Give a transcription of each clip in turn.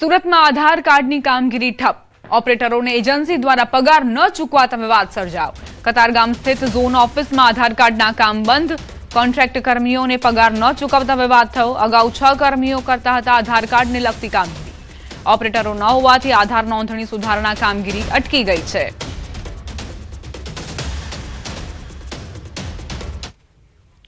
सूरत में आधार कार्ड की कामगीरी ठप। ऑपरेटरों ने एजेंसी द्वारा पगार न चूकवाता विवाद सर्जायो। कतारगाम स्थित जोन ऑफिस में आधार कार्ड काम बंद। कॉन्ट्रेक्ट कर्मियों ने पगार न चूकवता विवाद थयो। अगाऊ 6 कर्मियों करता हता आधार कार्ड ने लगती कामगीरी। ऑपरेटरों न होवाथी आधार नोंधणी सुधारणा कामगीरी अटकी गई है।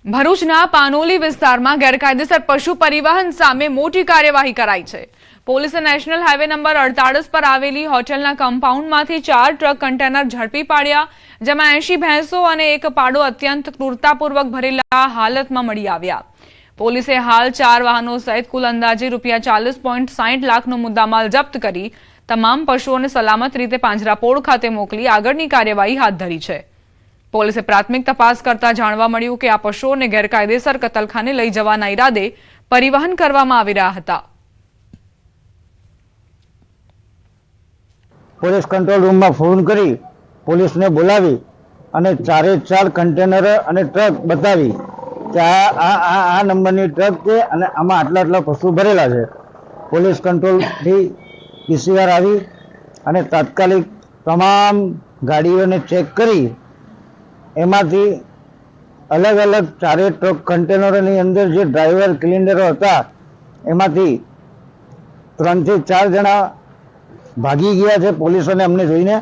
भरूचना पानोली विस्तारमा गैरकायदेसर पशु परिवहन सामे मोटी कार्यवाही कराई है। પોલીસે નેશનલ હાઈવે નંબર 48 પર આવેલી હોટલના કમ્પાઉન્ડમાંથી 4 ટ્રક કન્ટેનર ઝડપી પાડ્યા, જેમાં 80 ભેંસો અને એક પાડો અત્યંત ક્રૂરતાપૂર્વક ભરેલા હાલતમાં મળી આવ્યા। પોલીસે હાલ 4 વાહનો સહિત કુલ અંદાજે ₹40.60 લાખનો મુદ્દામાલ જપ્ત કરી તમામ પશુઓને સલામત રીતે પાંજરાપોળ ખાતે મોકલી આગળની કાર્યવાહી હાથ ધરી છે। પોલીસે પ્રાથમિક તપાસ કરતા જાણવા મળ્યું કે આ પશુઓને ગેરકાયદેસર કતલખાને લઈ જવાના ઈરાદે પરિવહન કરવામાં આવી રહ્યા હતા। પોલીસ કંટ્રોલ રૂમમાં ફોન કરી પોલીસને બોલાવી અને 4 કન્ટેનર અને ટ્રક બતાવી કે આ નંબરની ટ્રક છે અને આમાં આટલા પશુ ભરેલા છે। પોલીસ કંટ્રોલથી પીસીઆર આવી અને તાત્કાલિક તમામ ગાડીઓને ચેક કરી એમાંથી અલગ અલગ 4 ટ્રક કન્ટેનરોની અંદર જે ડ્રાઈવર ક્લિન્ડરો હતા એમાંથી 3 થી 4 જણા भागी गया है। पुलिस ने अमने जोईने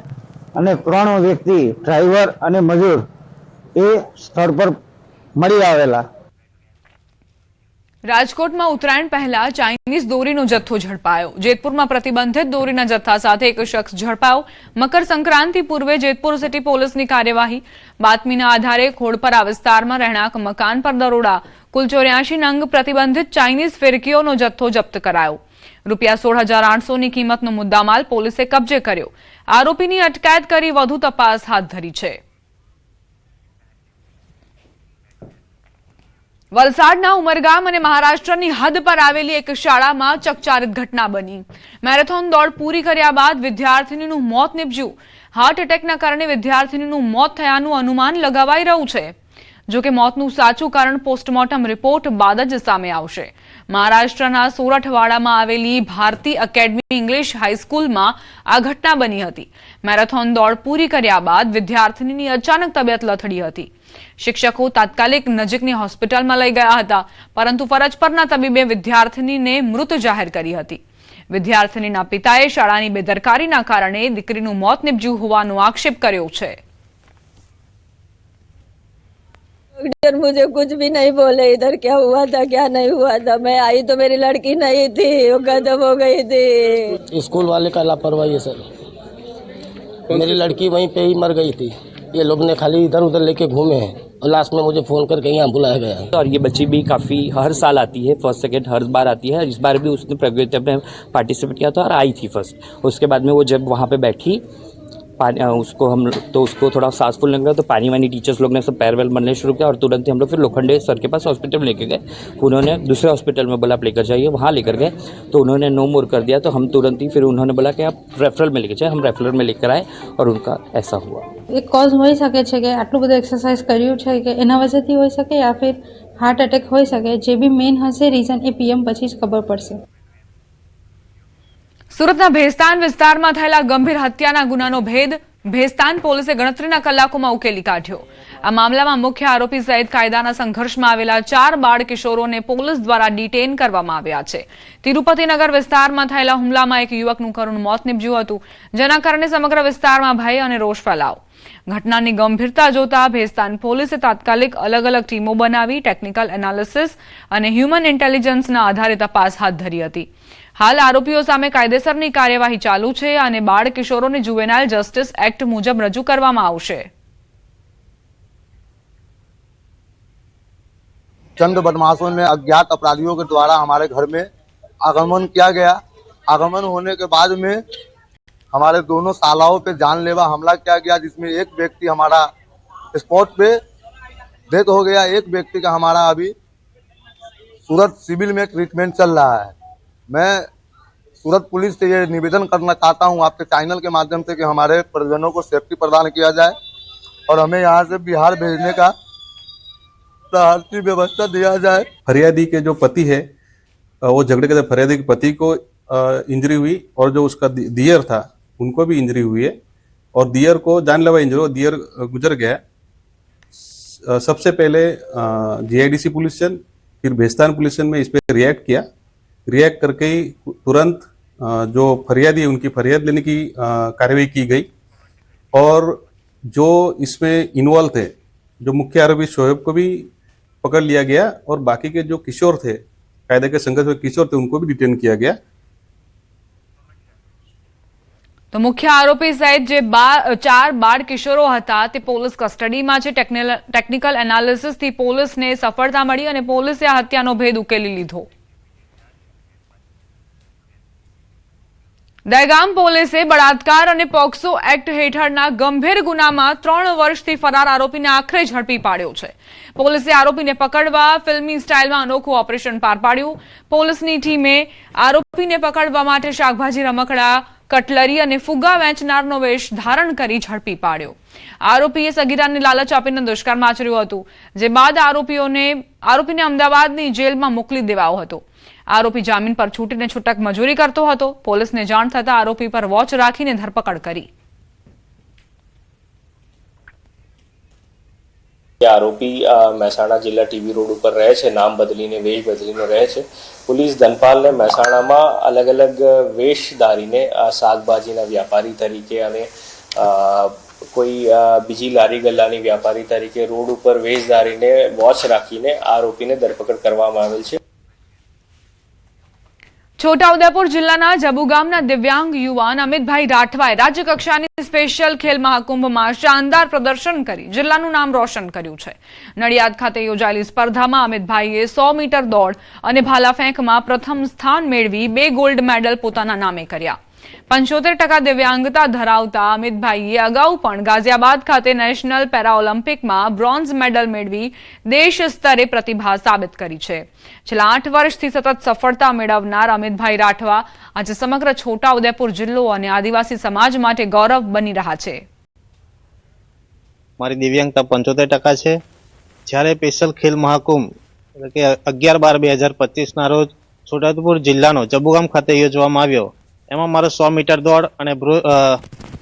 अने 3 व्यक्ति ड्राइवर अने मजूर ए स्थल पर मळी आवेला। राजकोट में उत्तरायण पहला चाइनीज दोरीनो जत्थो झड़पायो। जेतपुर में प्रतिबंधित दोरीना जत्था साथे एक शख्स झड़पायो। मकर संक्रांति पूर्वे जेतपुर सिटी पुलिस की कार्यवाही। बातमीना आधारे खोड़परा विस्तार में रहणांक मकान पर दरोड़ा। कुल 84 नंग प्रतिबंधित चाइनीज फिरकीओनो जत्थो जप्त करायो। ₹16,800 ની કિંમતનો મુદ્દામાલ પોલીસે કબજે કર્યો। આરોપીની અટકાયત કરી વધુ તપાસ હાથ ધરી છે। વલસાડના ઉમરગામ અને મહારાષ્ટ્રની હદ પર આવેલી એક શાળામાં ચકચારિત ઘટના બની। મેરેથોન દોડ પૂરી કર્યા બાદ વિદ્યાર્થીનીનું મોત નીપજ્યું। હાર્ટ એટેકના કારણે વિદ્યાર્થીનીનું મોત થયાનું અનુમાન લગાવાઈ રહ્યું છે। જો કે મોતનું સાચું કારણ પોસ્ટમોર્ટમ રિપોર્ટ બાદ જ સામે આવશે। મહારાષ્ટ્રના સોરઠવાડામાં આવેલી ભારતી એકેડમી ઇંગ્લિશ હાઈસ્કૂલમાં આ ઘટના બની હતી। મેરેથોન દોડ પૂરી કર્યા બાદ વિદ્યાર્થીની અચાનક તબિયત લથડી હતી। શિક્ષકો તાત્કાલિક નજીકની હોસ્પિટલમાં લઈ ગયા હતા, પરંતુ ફરજ પરના તબીબે વિદ્યાર્થીનીને મૃત જાહેર કરી હતી। વિદ્યાર્થીનીના પિતાએ શાળાની બેદરકારીના કારણે દીકરીનું મોત નીપજ્યું હોવાનો આક્ષેપ કર્યો છે। इधर मुझे कुछ भी नहीं बोले, इधर क्या हुआ था क्या नहीं हुआ था। मैं आई तो मेरी लड़की नहीं थी, वो खत्म हो गई थी। स्कूल वाले का लापरवाही है सर। मेरी लड़की वहीं पे ही मर गई थी। ये लोग ने खाली इधर उधर लेके घूमे हैं और लास्ट में मुझे फोन करके यहाँ बुलाया गया। और ये बच्ची भी काफ़ी हर साल आती है, फर्स्ट सेकेंड हर बार आती है। इस बार भी उसने प्रतियोगिता में पार्टिसिपेट किया था और आई थी फर्स्ट। उसके बाद में वो जब वहाँ पे बैठी उसको थोड़ा सांस फूलने लगा, तो पानी वानी टीचर्स लोग ने सब पैर वैल मरने शुरू किया और तुरंत ही हम लोग फिर लोखंडे सर के पास हॉस्पिटल में लेके गए। उन्होंने दूसरे हॉस्पिटल में बोला आप लेकर जाइए, वहाँ लेकर गए तो उन्होंने नो मोर कर दिया। तो हम तुरंत ही फिर उन्होंने बोला कि आप रेफरल में लेके जाए। हम रेफरल में लेकर आए और उनका ऐसा हुआ। एक कॉज होई सके छे के आटલું બધું एक्सरसाइज કર્યું છે કે એના વજહથી હોઈ શકે या फिर हार्ट अटैक होई सके। जे भी मेन हसे रीजन ए पीएम પછી જ ખબર પડશે। સુરતના ભેસ્તાન વિસ્તારમાં થયેલા ગંભીર હત્યાના ગુનાનો ભેદ ભેસ્તાન પોલીસે ગણતરીના કલાકોમાં ઉકેલી કાઢ્યો। આ મામલામાં મુખ્ય આરોપી સહિત કાયદાના સંઘર્ષમાં આવેલા 4 બાળ કિશોરોને પોલીસ દ્વારા ડિટેન કરવામાં આવ્યા છે। તિરુપતિનગર વિસ્તારમાં થયેલા હુમલામાં એક યુવકનું કરુણ મોત નીપજ્યું હતું, જેના કારણે સમગ્ર વિસ્તારમાં ભય અને રોષ ફેલાયો। ઘટનાની ગંભીરતા જોતા ભેસ્તાન પોલીસે તાત્કાલિક અલગ અલગ ટીમો બનાવી ટેકનિકલ એનાલિસિસ અને હ્યુમન ઇન્ટેલિજન્સના આધારે તપાસ હાથ ધરી હતી। हाल आरोपीओ सामे कायदेसरनी कार्यवाही चालू छे अने बाळ किशोरोने जुवेनाइल जस्टिस एक्ट मुजब रजू करवामां आवशे। चंद बदमाशों ने अज्ञात अपराधियों के द्वारा हमारे घर में आगमन किया गया। आगमन होने के बाद में हमारे दोनों सालाओं पे जानलेवा हमला किया गया, जिसमें एक व्यक्ति हमारा स्पॉट पे डेथ हो गया। एक व्यक्ति का हमारा अभी सूरत सिविल में ट्रीटमेंट चल रहा है। मैं सूरत पुलिस से ये निवेदन करना चाहता हूँ आपके चैनल के माध्यम से कि हमारे परिजनों को सेफ्टी प्रदान किया जाए और हमें यहाँ से बिहार भेजने का व्यवस्था दिया जाए। फरियादी के जो पति है वो झगड़े के फरियादी के पति को इंजरी हुई और जो उसका दियर था उनको भी इंजरी हुई है और दियर को जानलेवा इंजरी हो, दियर गुजर गया। सबसे पहले जीआईडीसी पुलिस स्टेशन फिर बेस्तान पुलिस स्टेशन में इस पर रिएक्ट किया। रिएक्ट करके ही तुरंत जो फरियादी है उनकी फरियाद लेने की कार्रवाई की गई और जो इसमें इन्वॉल्व थे जो मुख्य आरोपी शोएब को भी पकड़ लिया गया और बाकी के जो किशोर थे, कायदे के संघर्ष में किशोर थे, उनको भी डिटेन किया गया। तो मुख्य आरोपी सहित जे 4 बाળ કિશોરો હતા તે પોલીસ કસ્ટડીમાં છે। ટેકનિકલ એનાલિસિસથી પોલીસને સફળતા મળી અને પોલીસે આ હત્યાનો ભેદ ઉકેલી લીધો। દહેગામ પોલીસે બળાત્કાર અને પોક્સો એક્ટ હેઠળના ગંભીર ગુનામાં 3 વર્ષથી ફરાર આરોપીને આખરે ઝડપી પાડ્યો છે। પોલીસે આરોપીને પકડવા ફિલ્મી સ્ટાઇલમાં અનોખું ઓપરેશન પાર પાડ્યું। પોલીસની ટીમે આરોપીને પકડવા માટે શાકભાજી રમકડા, કટલરી અને ફુગ્ગા વેચનારનો વેશ ધારણ કરી ઝડપી પાડ્યો। આરોપીએ સગીરાને લાલચ આપીને દુષ્કર્મ આચર્યું હતું, જે બાદ આરોપીને અમદાવાદની જેલમાં મોકલી દેવાયો હતો। આરોપી જામીન પર છૂટીને છૂટક મજૂરી કરતો હતો। પોલીસને જાણ થતાં આરોપી પર વોચ રાખીને ધરપકડ કરી। आरोपी મહેસાણા जिला टीवी रोड पर रहे छे, नाम बदलीने वेश बदलीने रहे छे। पुलिस धनपाल ने મહેસાણામાં अलग अलग वेश धारीने શાકભાજીના व्यापारी तरीके અને કોઈ બીજી લારી ગલ્લાની व्यापारी तरीके रोड पर वेश धारीने वॉच राखीने आरोपीने धरपकड़ કરવામાં આવેલ છે। છોટાઉદેપુર જિલ્લાના જબુ ગામના દિવ્યાંગ યુવાન અમિતભાઈ રાઠવાએ રાજ્યકક્ષાની સ્પેશિયલ ખેલ મહાકુંભમાં શાનદાર પ્રદર્શન કરી જિલ્લાનું નામ રોશન કર્યું છે। નડિયાદ ખાતે યોજાયેલી સ્પર્ધામાં અમિતભાઈએ 100 મીટર દોડ અને ભાલા ફેંકમાં પ્રથમ સ્થાન મેળવી 2 ગોલ્ડ મેડલ પોતાના નામે કર્યા। 75% દિવ્યાંગતા ધરાવતા અમિતભાઈએ અગાઉ પણ ગાઝિયાબાદ ખાતે નેશનલ પેરા ઓલિમ્પિકમાં બ્રોન્ઝ મેડલ મેળવી દેશ સ્તરે પ્રતિભા સાબિત કરી છે। છેલ્લા 8 વર્ષથી સતત સફળતા મેળવનાર અમિતભાઈ રાઠવા આજે સમગ્ર છોટાઉદેપુર જિલ્લો અને આદિવાસી સમાજ માટે ગૌરવ બની રહ્યા છે। મારી દિવ્યાંગતા 75% છે। જ્યારે સ્પેશિયલ ખેલ મહાકુંભ એટલે કે 11/12/2025 ના રોજ છોટાઉદેપુર જિલ્લાનો જબુગામ ખાતે યોજવામાં આવ્યો। એમાં મારો 100 મીટર દોડ અને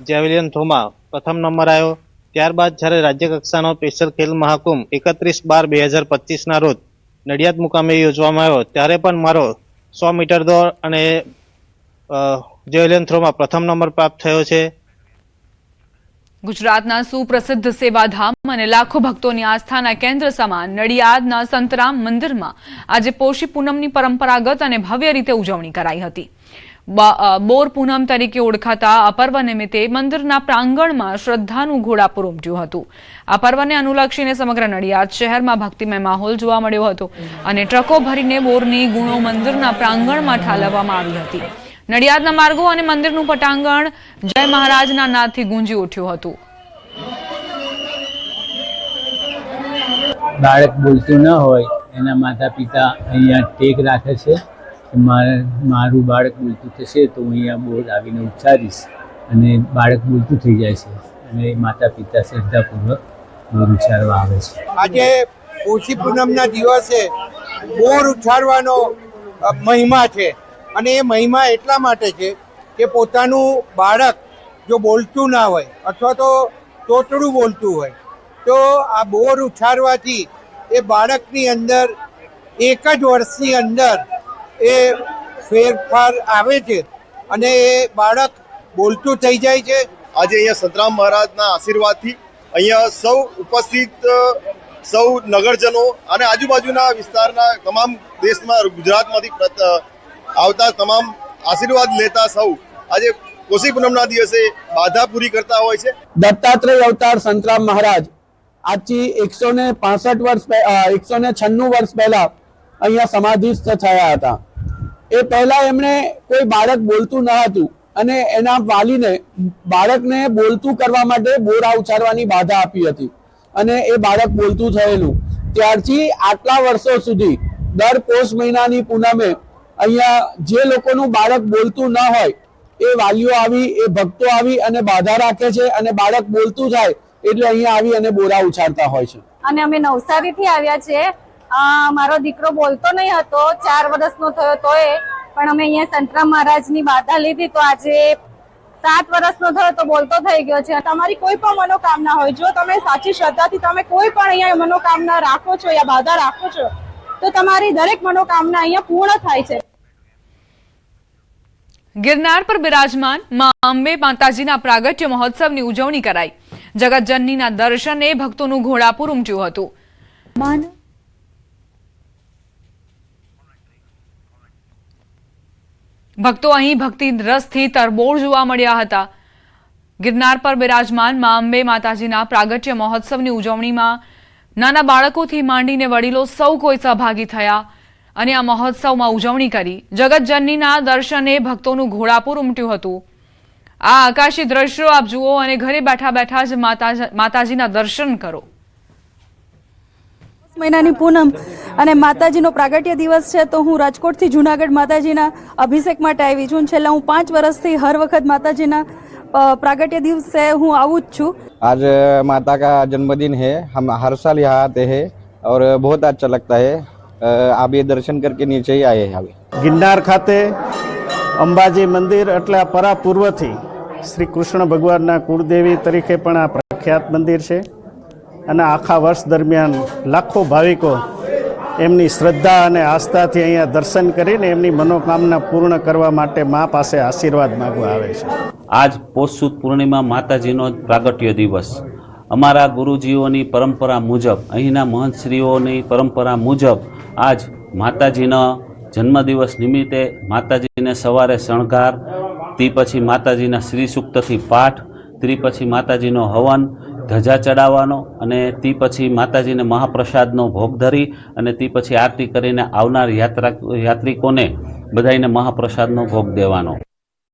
જેવલિન થ્રોમાં પ્રથમ નંબર આવ્યો। ત્યારબાદ જ્યારે રાજ્ય કક્ષાનો સ્પેશિયલ ખેલ મહાકુંભ 31/12/2025 ના રોજ નડિયાદ મુકામે યોજવામાં આવ્યો, ત્યારે પણ મારો 100 મીટર દોડ અને જેવલિન થ્રોમાં પ્રથમ નંબર પ્રાપ્ત થયો છે। ગુજરાતના સુપ્રસિદ્ધ સેવાધામ અને લાખો ભક્તોની આસ્થાના કેન્દ્ર સમાન નડિયાદના સંતરામ મંદિરમાં આજે પોષી પૂનમની પરંપરાગત અને ભવ્ય રીતે ઉજવણી કરાઈ હતી। બોર પૂનમ તરીકે ઓળખાતા આ પર્વ નિમિત્તે મંદિરના પ્રાંગણમાં શ્રદ્ધાનું ઘોડાપુર ઉમટ્યું હતું। આ પર્વને અનુલક્ષીને સમગ્ર નડિયાદ શહેરમાં ભક્તિમય માહોલ જોવા મળ્યો હતો અને ટ્રકો ભરીને બોરની ગુણો મંદિરના પ્રાંગણમાં ઠાલવવામાં આવી હતી। નડિયાદના માર્ગો અને મંદિરનું પટાંગણ જય મહારાજના નાદથી ગુંજી ઉઠ્યું હતું। બાળક બોલતું ન હોય એના માતા પિતા અહીંયા ટેક રાખે છે કે મારું બાળક બોલતું થશે તો હું અહીંયા બોર આવીને ઉચ્ચારીશ અને બાળક બોલતું થઈ જાય છે અને માતા પિતા શ્રદ્ધાપૂર્વક બોર ઉચ્ચારવા આવે છે। આજે પોષી પૂનમના દિવસે બોર ઉચ્ચારવાનો મહિમા છે અને એ મહિમા એટલા માટે છે કે પોતાનું બાળક જો બોલતું ના હોય અથવા તો તોતડું બોલતું હોય તો આ બોર ઉચ્ચારવાથી એ બાળકની અંદર એક જ વર્ષની અંદર એ ફેરફાર આવે છે અને એ બાળક બોલતું થઈ જાય છે। આજે અહીંયા સંતરામ મહારાજના આશીર્વાદથી અહીંયા સૌ ઉપસ્થિત સૌ નગરજનો અને આજુબાજુના વિસ્તારના તમામ દેશમાં ગુજરાતમાંથી આવતા તમામ આશીર્વાદ લેતા સૌ આજે પોષી પૂનમના દિવસે બાધા પૂરી કરતા હોય છે। દત્તાત્રેય અવતાર સંતરામ મહારાજ આજથી 196 વર્ષ પહેલા અહીંયા સમાધિસ્થ થયા હતા। એ પહેલા એમણે કોઈ બાળક બોલતું ન હતું અને એના વાલીને બાળકને બોલતું કરવા માટે બોરા ઉચ્ચારવાની બાધા આપી હતી અને એ બાળક બોલતું થયેલું। ત્યારથી આટલા વર્ષો સુધી દર પોષ મહિનાની પૂનમે અહીંયા જે લોકોનું બાળક બોલતું ન હોય એ વાલીઓ આવી, એ ભક્તો આવી અને બાધા રાખે છે અને બાળક બોલતું થાય એટલે અહીંયા આવી અને બોરા ઉચ્ચારતા હોય છે। અને અમે નવસારીથી આવ્યા છીએ। મારો દીકરો બોલતો નહીં હતો, 4 વર્ષનો થયો તોય પણ અમે અહીંયા સંતરામ મહારાજની બાધા લીધી તો આજે 7 વર્ષનો થયો તો બોલતો થઈ ગયો છે. તમારી કોઈ પણ મનોકામના હોય, જો તમે સાચી શ્રદ્ધાથી તમે કોઈ પણ અહીંયા મનોકામના રાખો છો યા બાધા રાખો છો તો તમારી દરેક મનોકામના અહીંયા પૂર્ણ થાય છે. ગિરનાર પર બિરાજમાન મા અંબે માતાજીના પ્રાગટ્ય મહોત્સવની ઉજવણી કરાઈ. જગતજનનીના દર્શને ભક્તોનું ઘોડાપુર ઉમટ્યું હતું. ભક્તો અહીં ભક્તિ રસથી તરબોળ જોવા મળ્યા હતા. ગિરનાર પર બિરાજમાન મા અંબે માતાજીના પ્રાગટ્ય મહોત્સવની ઉજવણીમાં નાના બાળકોથી માંડીને વડીલો સૌ કોઈ સહભાગી થયા અને આ મહોત્સવમાં ઉજવણી કરી. જગતજનનીના દર્શને ભક્તોનું ઘોડાપુર ઉમટ્યું હતું. આ આકાશી દ્રશ્યો આપ જુઓ અને ઘરે બેઠા બેઠા જ માતાજીના દર્શન કરો. મહિનાની પૂનમ અને માતાજીનો પ્રાગટ્ય દિવસ છે તો હું રાજકોટથી જુનાગઢ માતાજીના અભિષેક માટે આવી છું. છેલ્લા હું 5 વર્ષથી હર વખત માતાજીના प्रागट्य दिवस से हूँ आऊँ છું. आज माता का जन्मदिन है, हम हर साल यहाँ आते हैं और बहुत अच्छा लगता है. आप ये दर्शन करके नीचे ही आए हैं. ગિરનાર ખાતે અંબાજી મંદિર એટલે પરા પૂર્વથી શ્રી કૃષ્ણ ભગવાનના કુળદેવી તરીકે પણ આ પ્રખ્યાત મંદિર છે અને આખા વર્ષ દરમિયાન લાખો ભાવિકો એમની શ્રદ્ધા અને આસ્થાથી અહીંયા દર્શન કરીને એમની મનોકામના પૂર્ણ કરવા માટે મા પાસે આશીર્વાદ માંગવા આવે છે. આજ પોષ સુદ પૂર્ણિમા માતાજીનો પ્રાગટ્ય દિવસ. અમારા ગુરુજીઓની પરંપરા મુજબ, અહીંના મહંતશ્રીઓની પરંપરા મુજબ આજ માતાજીના જન્મદિવસ નિમિત્તે માતાજીને સવારે શણગાર, તે પછી માતાજીના શ્રી સૂક્તથી પાઠ, તે પછી માતાજીનો હવન, ધજા ચડાવવાનો અને તે પછી માતાજીને મહાપ્રસાદનો ભોગ ધરી અને તે પછી આરતી કરીને આવનાર યાત્રિકોને બધાઈને મહાપ્રસાદનો ભોગ દેવાનો.